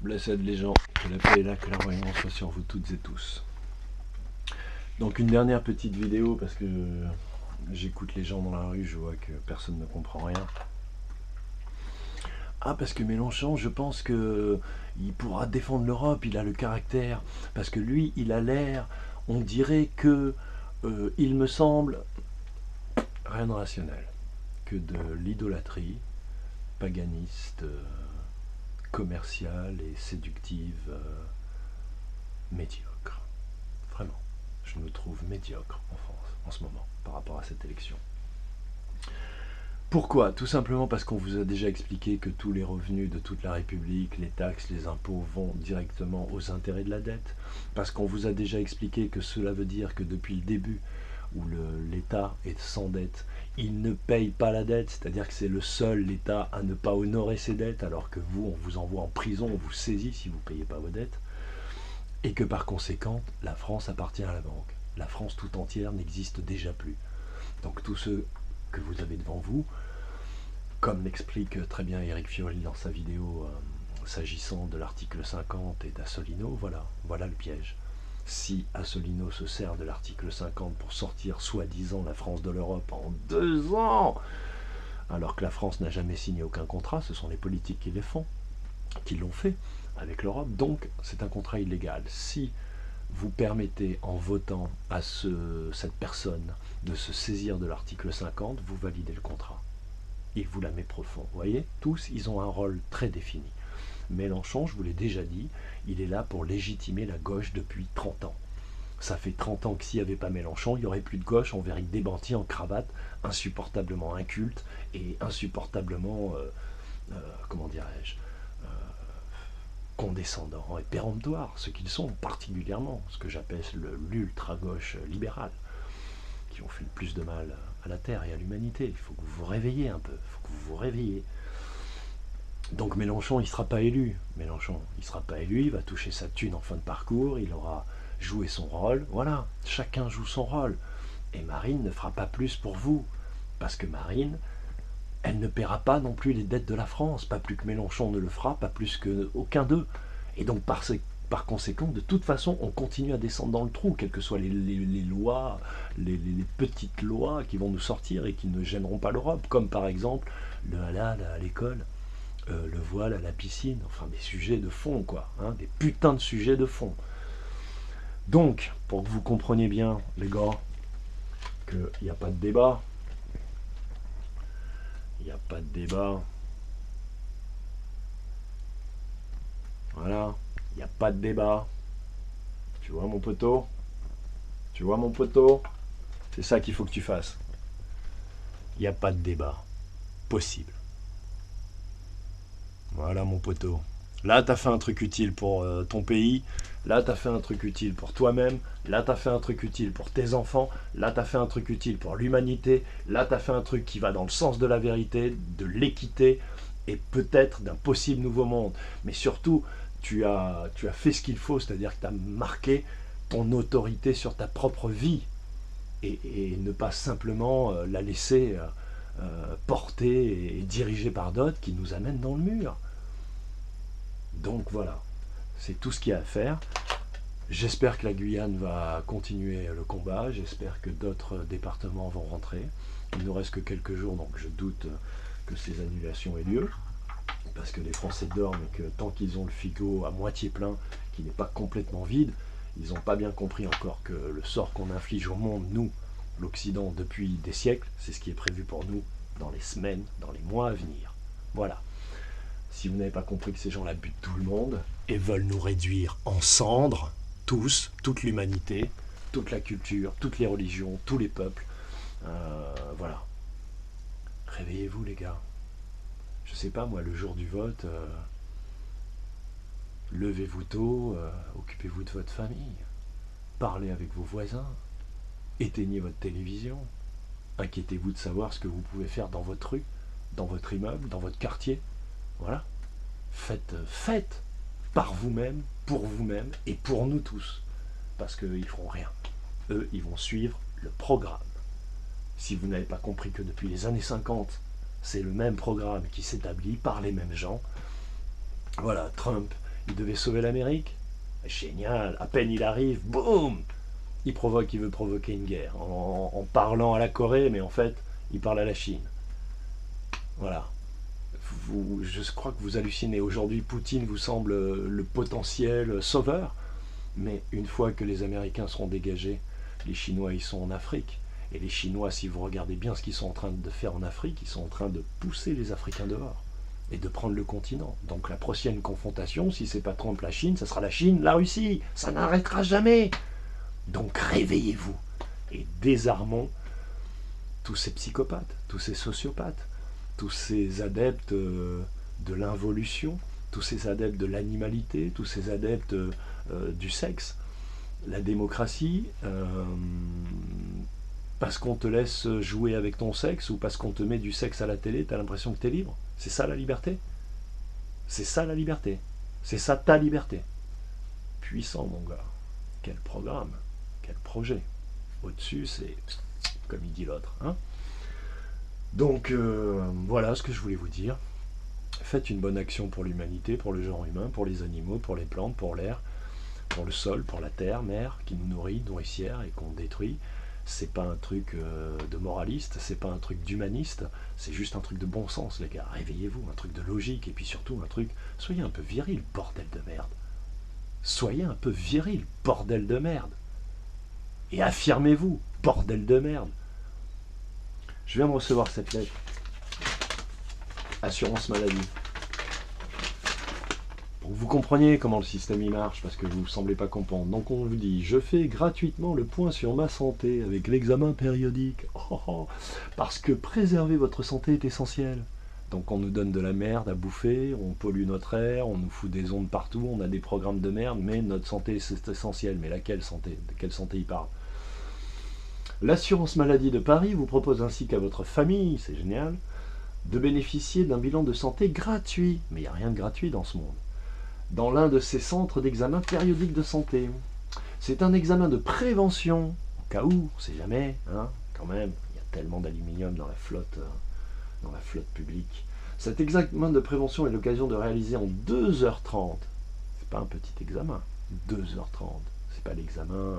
Blessed les gens, que la paix et la clairvoyance soient sur vous toutes et tous. Donc une dernière petite vidéo, parce que j'écoute les gens dans la rue, je vois que personne ne comprend rien. Ah, parce que Mélenchon, je pense que il pourra défendre l'Europe, il a le caractère, parce que lui, il a l'air, on dirait que, il me semble, rien de rationnel, que de l'idolâtrie paganiste, commerciale et séductive, médiocre. Vraiment, je nous trouve médiocre en France en ce moment par rapport à cette élection. Pourquoi? Tout simplement parce qu'on vous a déjà expliqué que tous les revenus de toute la République, les taxes, les impôts vont directement aux intérêts de la dette. Parce qu'on vous a déjà expliqué que cela veut dire que depuis le début où l'État est sans dette, il ne paye pas la dette, c'est-à-dire que c'est le seul l'État à ne pas honorer ses dettes, alors que vous, on vous envoie en prison, on vous saisit si vous ne payez pas vos dettes. Et que par conséquent, la France appartient à la banque. La France tout entière n'existe déjà plus. Donc tous ceux que vous avez devant vous, comme l'explique très bien Éric Ciotti dans sa vidéo s'agissant de l'article 50 et d'Asselineau, voilà le piège. Si Asselineau se sert de l'article 50 pour sortir soi-disant la France de l'Europe en 2 ans, alors que la France n'a jamais signé aucun contrat, ce sont les politiques qui les font, qui l'ont fait avec l'Europe, donc c'est un contrat illégal. Si vous permettez en votant à cette personne de se saisir de l'article 50, vous validez le contrat. Il vous la met profond. Vous voyez, tous, ils ont un rôle très défini. Mélenchon, je vous l'ai déjà dit, il est là pour légitimer la gauche depuis 30 ans. Ça fait 30 ans que s'il n'y avait pas Mélenchon, il n'y aurait plus de gauche, on verrait que des bandits en cravate, insupportablement incultes et insupportablement, comment dirais-je, condescendants et péremptoires, ce qu'ils sont particulièrement, ce que j'appelle l'ultra-gauche libérale, qui ont fait le plus de mal à la Terre et à l'humanité. Il faut que vous vous réveillez un peu, il faut que vous vous réveillez. Donc Mélenchon, il ne sera pas élu. Mélenchon, il ne sera pas élu, il va toucher sa thune en fin de parcours, il aura joué son rôle. Voilà, chacun joue son rôle. Et Marine ne fera pas plus pour vous. Parce que Marine, elle ne paiera pas non plus les dettes de la France. Pas plus que Mélenchon ne le fera, pas plus qu'aucun d'eux. Et donc par conséquent, de toute façon, on continue à descendre dans le trou, quelles que soient les lois, les petites lois qui vont nous sortir et qui ne gêneront pas l'Europe, comme par exemple le halal à l'école. Le voile à la piscine, enfin des sujets de fond, quoi, hein, des putains de sujets de fond. Donc, pour que vous compreniez bien, les gars, qu'il n'y a pas de débat, il n'y a pas de débat, voilà, il n'y a pas de débat, tu vois mon poteau, tu vois mon poteau, c'est ça qu'il faut que tu fasses. Il n'y a pas de débat possible. Voilà mon poteau. Là, tu as fait un truc utile pour ton pays. Là, tu as fait un truc utile pour toi-même. Là, tu as fait un truc utile pour tes enfants. Là, tu as fait un truc utile pour l'humanité. Là, tu as fait un truc qui va dans le sens de la vérité, de l'équité et peut-être d'un possible nouveau monde. Mais surtout, tu as fait ce qu'il faut, c'est-à-dire que tu as marqué ton autorité sur ta propre vie et ne pas simplement la laisser porter et dirigée par d'autres qui nous amènent dans le mur. Donc voilà, c'est tout ce qu'il y a à faire. J'espère que la Guyane va continuer le combat, j'espère que d'autres départements vont rentrer. Il ne nous reste que quelques jours, donc je doute que ces annulations aient lieu, parce que les Français dorment et que tant qu'ils ont le frigo à moitié plein, qui n'est pas complètement vide, ils n'ont pas bien compris encore que le sort qu'on inflige au monde, nous, l'Occident, depuis des siècles, c'est ce qui est prévu pour nous dans les semaines, dans les mois à venir. Voilà. Si vous n'avez pas compris que ces gens-là butent tout le monde et veulent nous réduire en cendres, tous, toute l'humanité, toute la culture, toutes les religions, tous les peuples, voilà. Réveillez-vous les gars. Je sais pas moi, le jour du vote, levez-vous tôt, occupez-vous de votre famille, parlez avec vos voisins, éteignez votre télévision, inquiétez-vous de savoir ce que vous pouvez faire dans votre rue, dans votre immeuble, dans votre quartier. Voilà. Faites par vous-même, pour vous-même et pour nous tous. Parce qu'ils ne feront rien. Eux, ils vont suivre le programme. Si vous n'avez pas compris que depuis les années 50, c'est le même programme qui s'établit par les mêmes gens. Voilà, Trump, Il devait sauver l'Amérique. Génial, à peine il arrive, boum, il veut provoquer une guerre en parlant à la Corée, mais en fait, il parle à la Chine. Voilà. Je crois que vous hallucinez. Aujourd'hui, Poutine vous semble le potentiel sauveur, mais une fois que les Américains seront dégagés, les Chinois, ils sont en Afrique. Et les Chinois, si vous regardez bien ce qu'ils sont en train de faire en Afrique, ils sont en train de pousser les Africains dehors et de prendre le continent. Donc la prochaine confrontation, si c'est pas Trump la Chine, ça sera la Chine, la Russie. Ça n'arrêtera jamais. Donc réveillez-vous et désarmons tous ces psychopathes, tous ces sociopathes, tous ces adeptes de l'involution, tous ces adeptes de l'animalité, tous ces adeptes du sexe. La démocratie, parce qu'on te laisse jouer avec ton sexe ou parce qu'on te met du sexe à la télé, t'as l'impression que t'es libre. C'est ça la liberté. C'est ça la liberté. C'est ça ta liberté. Puissant, mon gars. Quel programme. Quel projet. Au-dessus, c'est comme il dit l'autre. Hein. Donc, voilà ce que je voulais vous dire. Faites une bonne action pour l'humanité, pour le genre humain, pour les animaux, pour les plantes, pour l'air, pour le sol, pour la terre, mère, qui nous nourrit, nourricière, et qu'on détruit. C'est pas un truc de moraliste, c'est pas un truc d'humaniste, c'est juste un truc de bon sens, les gars. Réveillez-vous, un truc de logique, et puis surtout un truc, soyez un peu viril, bordel de merde. Soyez un peu viril, bordel de merde. Et affirmez-vous, bordel de merde. Je viens de recevoir cette lettre. Assurance maladie. Pour que vous compreniez comment le système y marche, parce que vous ne semblez pas comprendre. Donc on vous dit, je fais gratuitement le point sur ma santé avec l'examen périodique. Parce que préserver votre santé est essentiel. Donc on nous donne de la merde à bouffer, on pollue notre air, on nous fout des ondes partout, on a des programmes de merde, mais notre santé c'est essentiel. Mais laquelle santé? De quelle santé il parle? L'assurance maladie de Paris vous propose ainsi qu'à votre famille, c'est génial, de bénéficier d'un bilan de santé gratuit. Mais il n'y a rien de gratuit dans ce monde. Dans l'un de ces centres d'examen périodique de santé. C'est un examen de prévention, au cas où, on ne sait jamais, hein, quand même, il y a tellement d'aluminium dans la flotte publique. Cet examen de prévention est l'occasion de réaliser en 2h30. C'est pas un petit examen, 2h30. C'est pas l'examen,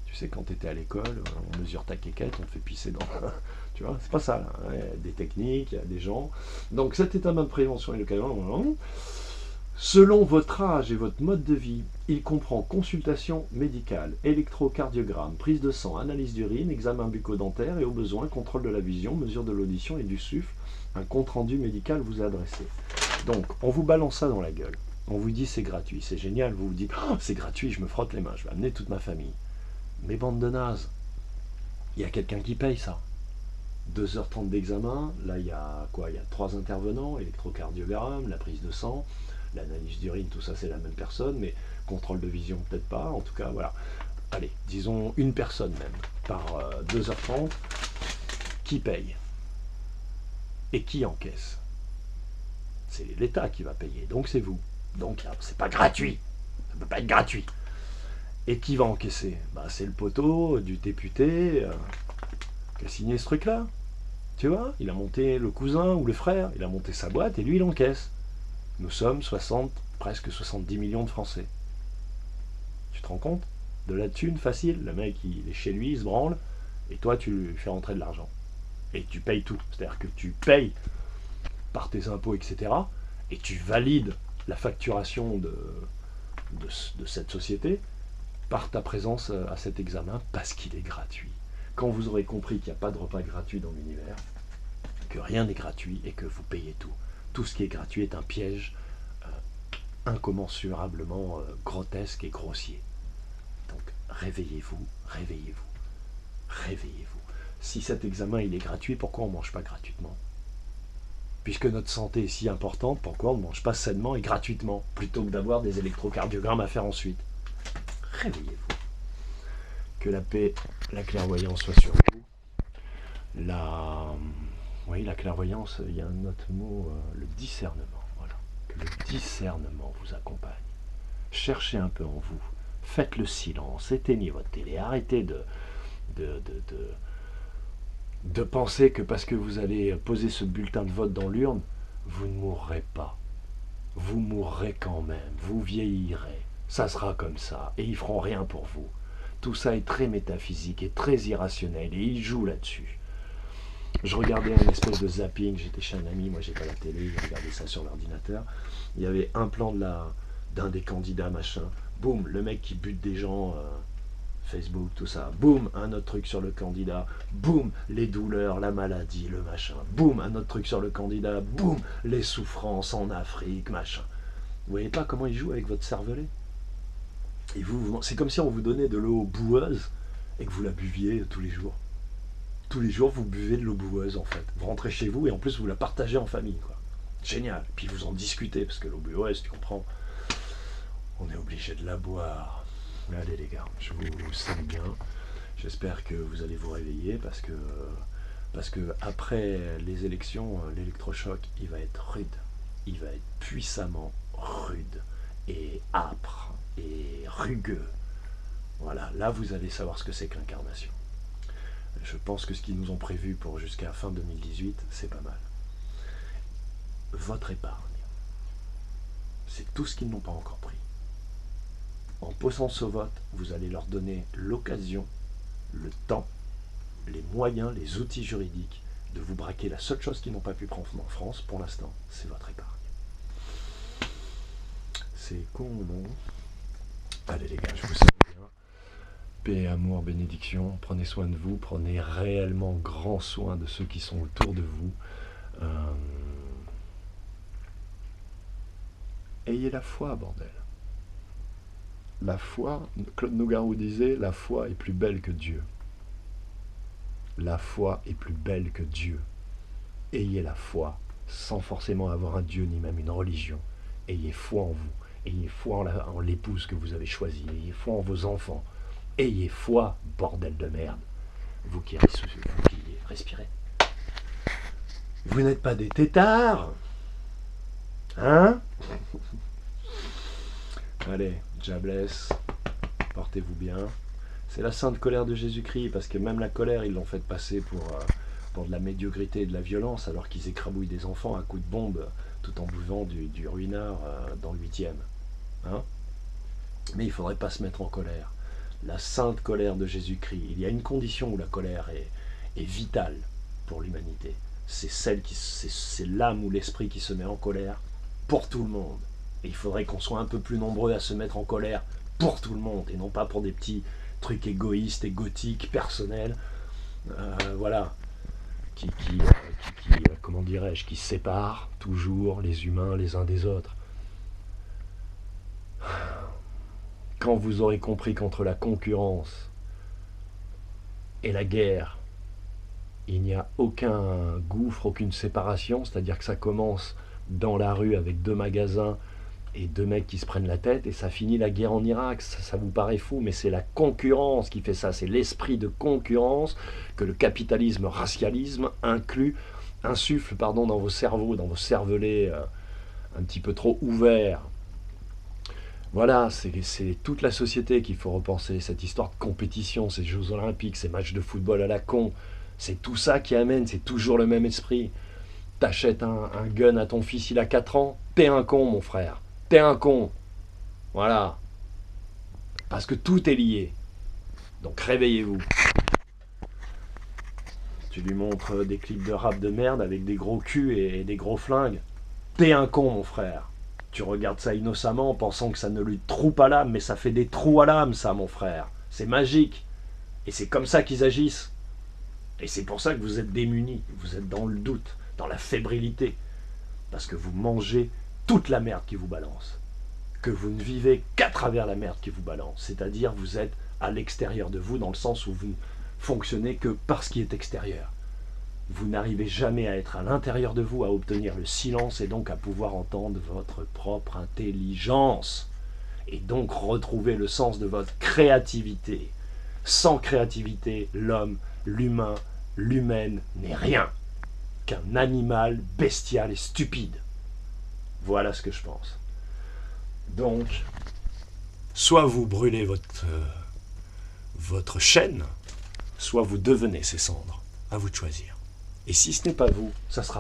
tu sais, quand tu étais à l'école, on mesure ta quéquette, on te fait pisser dans... Tu vois, c'est pas ça, là. Il y a des techniques, il y a des gens. Donc cet examen de prévention est l'occasion... Selon votre âge et votre mode de vie, il comprend consultation médicale, électrocardiogramme, prise de sang, analyse d'urine, examen bucco-dentaire et au besoin, contrôle de la vision, mesure de l'audition et du souffle. Un compte-rendu médical vous est adressé. Donc, on vous balance ça dans la gueule. On vous dit c'est gratuit, c'est génial. Vous vous dites, oh, c'est gratuit, je me frotte les mains, je vais amener toute ma famille. Mais bande de nazes, il y a quelqu'un qui paye ça. 2h30 d'examen, là il y a quoi? Il y a 3 intervenants, électrocardiogramme, la prise de sang, l'analyse d'urine, tout ça c'est la même personne, mais contrôle de vision peut-être pas, en tout cas voilà. Allez, disons une personne même, par 2h30, qui paye et qui encaisse? C'est l'État qui va payer, donc c'est vous. Donc là, c'est pas gratuit, ça peut pas être gratuit. Et qui va encaisser? Bah, c'est le poteau du député qui a signé ce truc-là. Tu vois, il a monté le cousin ou le frère, il a monté sa boîte et lui il encaisse. Nous sommes presque 70 millions de Français. Tu te rends compte? De la thune facile, le mec il est chez lui, il se branle, et toi tu lui fais rentrer de l'argent. Et tu payes tout. C'est-à-dire que tu payes par tes impôts, etc. Et tu valides la facturation de cette société par ta présence à cet examen parce qu'il est gratuit. Quand vous aurez compris qu'il n'y a pas de repas gratuit dans l'univers, que rien n'est gratuit et que vous payez tout. Tout ce qui est gratuit est un piège incommensurablement grotesque et grossier. Donc réveillez-vous, réveillez-vous, réveillez-vous. Si cet examen il est gratuit, pourquoi on ne mange pas gratuitement? Puisque notre santé est si importante, pourquoi on ne mange pas sainement et gratuitement, plutôt que d'avoir des électrocardiogrammes à faire ensuite? Réveillez-vous. Que la paix, la clairvoyance soit sur vous. Oui, la clairvoyance, il y a un autre mot, le discernement. Voilà. Que le discernement vous accompagne. Cherchez un peu en vous. Faites le silence. Éteignez votre télé. Arrêtez de penser que parce que vous allez poser ce bulletin de vote dans l'urne, vous ne mourrez pas. vous mourrez quand même, vous vieillirez, ça sera comme ça, et ils feront rien pour vous. Tout ça est très métaphysique et très irrationnel, et ils jouent là-dessus. Je regardais un espèce de zapping, j'étais chez un ami, moi j'ai pas la télé, je regardais ça sur l'ordinateur. Il y avait un plan d'un des candidats, machin. Boum, le mec qui bute des gens, Facebook, tout ça. Boum, un autre truc sur le candidat. Boum, les douleurs, la maladie, le machin. Boum, un autre truc sur le candidat. Boum, les souffrances en Afrique, machin. Vous voyez pas comment il joue avec votre cervelet? Et c'est comme si on vous donnait de l'eau boueuse et que vous la buviez tous les jours. Tous les jours, vous buvez de l'eau boueuse, en fait. Vous rentrez chez vous et en plus, vous la partagez en famille, quoi. Génial. Puis vous en discutez, parce que l'eau boueuse, tu comprends, on est obligé de la boire. Allez les gars, je vous salue bien. J'espère que vous allez vous réveiller parce que après les élections, l'électrochoc, il va être rude. Il va être puissamment rude et âpre et rugueux. Voilà, là vous allez savoir ce que c'est que l'incarnation. Je pense que ce qu'ils nous ont prévu pour jusqu'à fin 2018, c'est pas mal. Votre épargne, c'est tout ce qu'ils n'ont pas encore pris. En posant ce vote, vous allez leur donner l'occasion, le temps, les moyens, les outils juridiques de vous braquer la seule chose qu'ils n'ont pas pu prendre en France, pour l'instant, c'est votre épargne. C'est con, non? Allez les gars, je vous salue bien. Paix, amour, bénédiction, prenez soin de vous, prenez réellement grand soin de ceux qui sont autour de vous. Ayez la foi, bordel. La foi, Claude Nougaro disait, la foi est plus belle que Dieu. La foi est plus belle que Dieu. Ayez la foi, sans forcément avoir un Dieu ni même une religion. Ayez foi en vous. Ayez foi en l'épouse que vous avez choisie. Ayez foi en vos enfants. Ayez foi, bordel de merde. Vous qui respirez. Vous n'êtes pas des têtards, hein? Allez, Diablesse, portez-vous bien. C'est la sainte colère de Jésus-Christ, parce que même la colère, ils l'ont fait passer pour de la médiocrité et de la violence, alors qu'ils écrabouillent des enfants à coups de bombe, tout en buvant du ruinard dans le 8e. Hein? Mais il ne faudrait pas se mettre en colère. La sainte colère de Jésus-Christ. Il y a une condition où la colère est vitale pour l'humanité. C'est l'âme ou l'esprit qui se met en colère pour tout le monde. Et il faudrait qu'on soit un peu plus nombreux à se mettre en colère pour tout le monde, et non pas pour des petits trucs égoïstes, égotiques, personnels, voilà, comment dirais-je, qui séparent toujours les humains les uns des autres. Quand vous aurez compris qu'entre la concurrence et la guerre, il n'y a aucun gouffre, aucune séparation, c'est-à-dire que ça commence dans la rue avec 2 magasins et 2 mecs qui se prennent la tête, et ça finit la guerre en Irak. Ça vous paraît fou, mais c'est la concurrence qui fait ça. C'est l'esprit de concurrence que le capitalisme, racialisme insuffle dans vos cerveaux, dans vos cervelets un petit peu trop ouverts. Voilà, c'est toute la société qu'il faut repenser. Cette histoire de compétition, ces Jeux Olympiques, ces matchs de football à la con, c'est tout ça qui amène, c'est toujours le même esprit. T'achètes un gun à ton fils, il a 4 ans, t'es un con, mon frère. T'es un con. Voilà. Parce que tout est lié. Donc réveillez-vous. Tu lui montres des clips de rap de merde avec des gros culs et des gros flingues. T'es un con, mon frère. Tu regardes ça innocemment en pensant que ça ne lui trouve pas l'âme, mais ça fait des trous à l'âme, ça, mon frère. C'est magique. Et c'est comme ça qu'ils agissent. Et c'est pour ça que vous êtes démunis. Vous êtes dans le doute, dans la fébrilité. Parce que vous mangez toute la merde qui vous balance. Que vous ne vivez qu'à travers la merde qui vous balance. C'est-à-dire vous êtes à l'extérieur de vous, dans le sens où vous ne fonctionnez que par ce qui est extérieur. Vous n'arrivez jamais à être à l'intérieur de vous, à obtenir le silence et donc à pouvoir entendre votre propre intelligence. Et donc retrouver le sens de votre créativité. Sans créativité, l'homme, l'humain, l'humaine n'est rien qu'un animal bestial et stupide. Voilà ce que je pense. Donc, soit vous brûlez votre chaîne, soit vous devenez ces cendres. À vous de choisir. Et si ce n'est pas vous, ça sera vous.